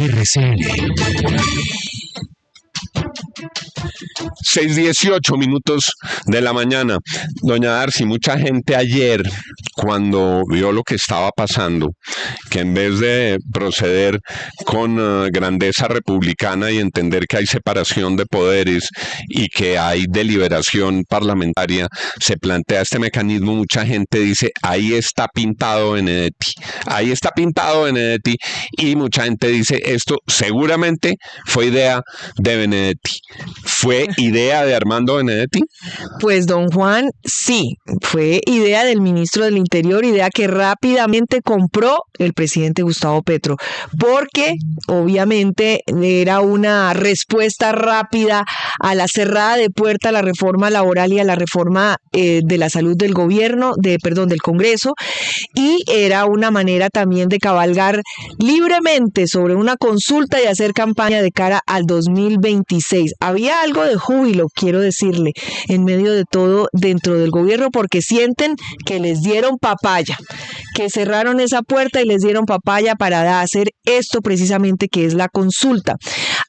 RCN. 6:18 de la mañana. Doña Darcy, mucha gente ayer, cuando vio lo que estaba pasando, que en vez de proceder con grandeza republicana y entender que hay separación de poderes y que hay deliberación parlamentaria, se plantea este mecanismo, mucha gente dice, ahí está pintado Benedetti, ahí está pintado Benedetti, y mucha gente dice, esto seguramente fue idea de Benedetti. ¿Fue idea de Armando Benedetti? Pues don Juan, sí, fue idea del ministro del Interior, idea que rápidamente compró el presidente Gustavo Petro, porque obviamente era una respuesta rápida a la cerrada de puerta a la reforma laboral y a la reforma de la salud del gobierno, del Congreso, y era una manera también de cabalgar libremente sobre una consulta y hacer campaña de cara al 2026. Había algo de júbilo, quiero decirle, en medio de todo dentro del gobierno, porque sienten que les dieron papaya, que cerraron esa puerta y les dieron papaya para hacer esto precisamente, que es la consulta.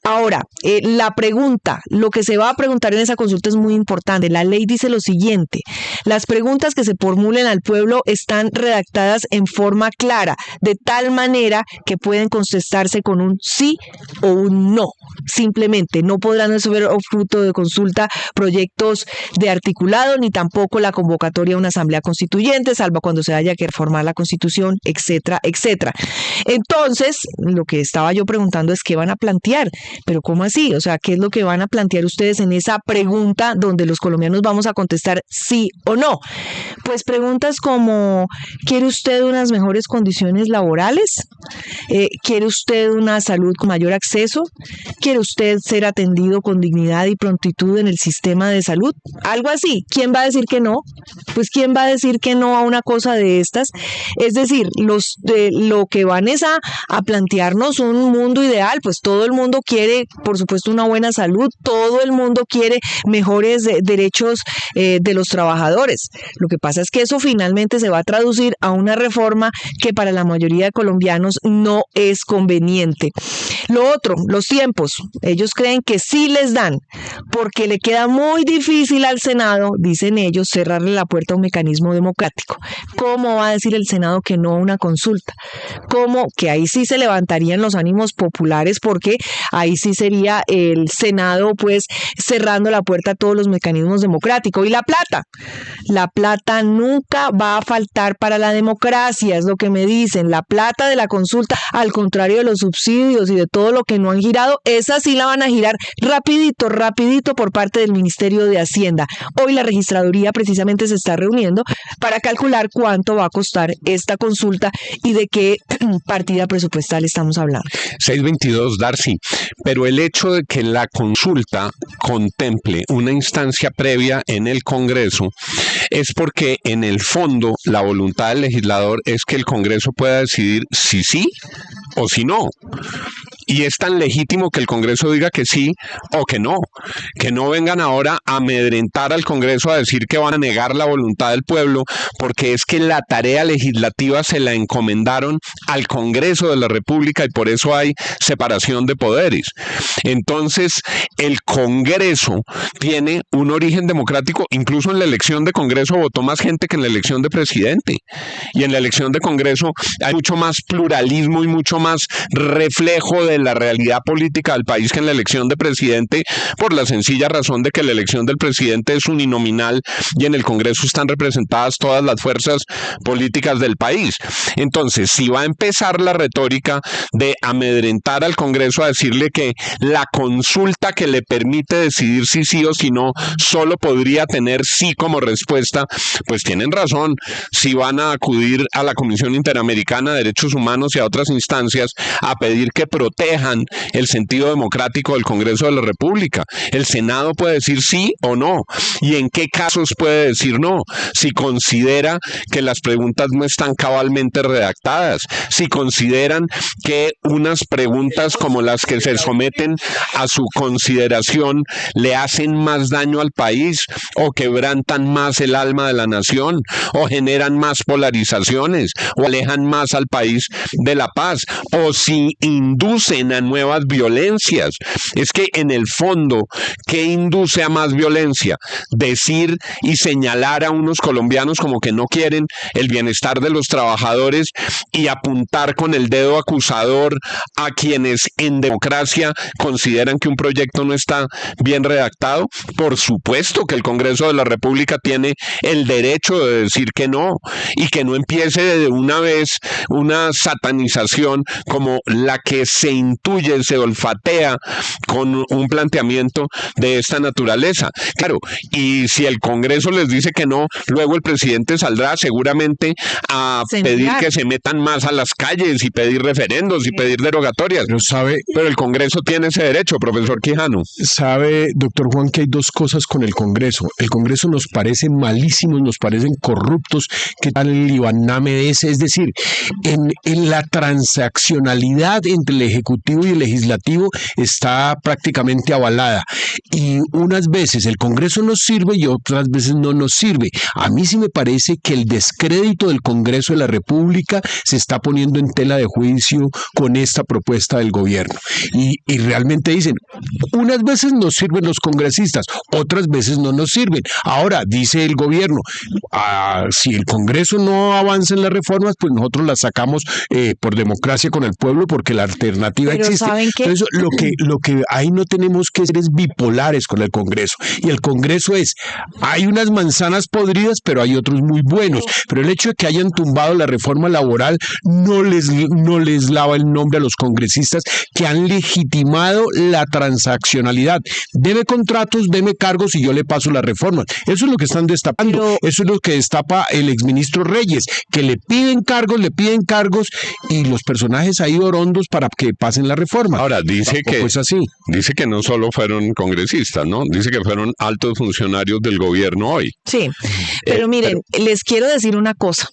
Ahora, la pregunta, lo que se va a preguntar en esa consulta es muy importante. La ley dice lo siguiente: las preguntas que se formulen al pueblo están redactadas en forma clara, de tal manera que pueden contestarse con un sí o un no. Simplemente no podrán resolver fruto de consulta proyectos de articulado, ni tampoco la convocatoria a una asamblea constituyente, salvo cuando se haya que reformar la Constitución, etcétera, etcétera. Entonces, lo que estaba yo preguntando es qué van a plantear. Pero ¿cómo así? O sea, ¿qué es lo que van a plantear ustedes en esa pregunta donde los colombianos vamos a contestar sí o no? Pues preguntas como: ¿quiere usted unas mejores condiciones laborales? ¿Quiere usted una salud con mayor acceso? ¿Quiere usted ser atendido con dignidad y prontitud en el sistema de salud? Algo así. ¿Quién va a decir que no? Pues ¿quién va a decir que no a una cosa de estas? Es decir, lo que van es a plantearnos un mundo ideal. Pues todo el mundo quiere, por supuesto, una buena salud, todo el mundo quiere mejores derechos de los trabajadores. Lo que pasa es que eso finalmente se va a traducir a una reforma que para la mayoría de colombianos no es conveniente. Lo otro, los tiempos. Ellos creen que sí les dan, porque le queda muy difícil al Senado, dicen ellos, cerrarle la puerta a un mecanismo democrático. ¿Cómo va a decir el Senado que no a una consulta? ¿Cómo? Que ahí sí se levantarían los ánimos populares, porque ahí sí sería el Senado pues cerrando la puerta a todos los mecanismos democráticos. Y la plata nunca va a faltar para la democracia, es lo que me dicen. La plata de la consulta, al contrario de los subsidios y de todo lo que no han girado, esa sí la van a girar rapidito por parte del Ministerio de Hacienda. Hoy la registraduría precisamente se está reuniendo para calcular cuánto va a costar esta consulta y de qué partida presupuestal estamos hablando. 6:22, Darcy, pero el hecho de que la consulta contemple una instancia previa en el Congreso es porque en el fondo la voluntad del legislador es que el Congreso pueda decidir si sí o si no. Y es tan legítimo que el Congreso diga que sí o que no vengan ahora a amedrentar al Congreso a decir que van a negar la voluntad del pueblo, porque es que la tarea legislativa se la encomendaron al Congreso de la República y por eso hay separación de poderes. Entonces, el Congreso tiene un origen democrático. Incluso en la elección de Congreso votó más gente que en la elección de presidente, y en la elección de Congreso hay mucho más pluralismo y mucho más reflejo de la realidad política del país que en la elección de presidente, por la sencilla razón de que la elección del presidente es uninominal y en el Congreso están representadas todas las fuerzas políticas del país. Entonces, si va a empezar la retórica de amedrentar al Congreso a decirle que la consulta que le permite decidir si sí o si no solo podría tener sí como respuesta, pues tienen razón. Si van a acudir a la Comisión Interamericana de Derechos Humanos y a otras instancias a pedir que protejan el sentido democrático del Congreso de la República. El Senado puede decir sí o no. ¿Y en qué casos puede decir no? Si considera que las preguntas no están cabalmente redactadas, si consideran que unas preguntas como las que se someten a su consideración le hacen más daño al país, o quebrantan más el alma de la nación, o generan más polarizaciones, o alejan más al país de la paz, o si inducen desencadena nuevas violencias. Es que en el fondo, ¿qué induce a más violencia? Decir y señalar a unos colombianos como que no quieren el bienestar de los trabajadores y apuntar con el dedo acusador a quienes en democracia consideran que un proyecto no está bien redactado. Por supuesto que el Congreso de la República tiene el derecho de decir que no, y que no empiece de una vez una satanización como la que se intuye, se olfatea con un planteamiento de esta naturaleza. Claro, y si el Congreso les dice que no, luego el presidente saldrá seguramente a pedir que se metan más a las calles y pedir referendos y pedir derogatorias. Pero el Congreso tiene ese derecho, profesor Quijano. Sabe, doctor Juan, que hay dos cosas con el Congreso. El Congreso nos parece malísimos, nos parecen corruptos, que tal el libaname ese, es decir, en la transaccionalidad entre el Ejecutivo y el Legislativo está prácticamente avalada, y unas veces el Congreso nos sirve y otras veces no nos sirve. A mí sí me parece que el descrédito del Congreso de la República se está poniendo en tela de juicio con esta propuesta del gobierno, y realmente dicen, unas veces nos sirven los congresistas, otras veces no nos sirven. Ahora, dice el gobierno, si el Congreso no avanza en las reformas, pues nosotros las sacamos por democracia con el pueblo, porque la alternativa pero existe. Entonces, lo que ahí no tenemos que ser es bipolares con el Congreso. Y el Congreso hay unas manzanas podridas, pero hay otros muy buenos. Pero el hecho de que hayan tumbado la reforma laboral no les lava el nombre a los congresistas que han legitimado la transaccionalidad. Deme contratos, deme cargos y yo le paso las reformas. Eso es lo que están destapando. Eso es lo que destapa el exministro Reyes, que le piden cargos y los personajes ahí orondos para que pasen la reforma. Ahora, dice que no solo fueron congresistas, ¿no? Dice que fueron altos funcionarios del gobierno hoy. Sí, pero miren, les quiero decir una cosa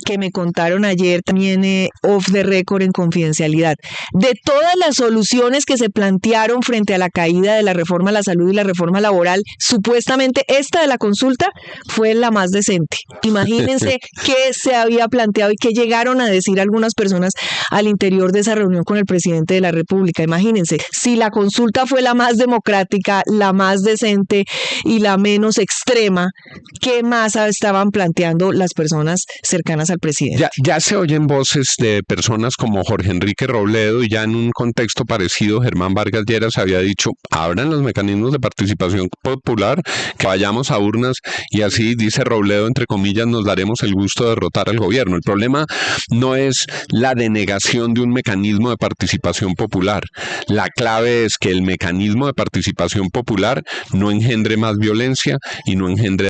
que me contaron ayer también off the record en confidencialidad. De todas las soluciones que se plantearon frente a la caída de la reforma a la salud y la reforma laboral, supuestamente esta de la consulta fue la más decente. Imagínense qué se había planteado y qué llegaron a decir algunas personas al interior de esa reunión con el presidente de la República. Imagínense, si la consulta fue la más democrática, la más decente y la menos extrema, ¿qué más estaban planteando las personas cercanas al presidente? Ya se oyen voces de personas como Jorge Enrique Robledo, y ya en un contexto parecido Germán Vargas Lleras había dicho, abran los mecanismos de participación popular, que vayamos a urnas, y así, dice Robledo, entre comillas, nos daremos el gusto de derrotar al gobierno. El problema no es la denegación de un mecanismo de participación popular. La clave es que el mecanismo de participación popular no engendre más violencia y no engendre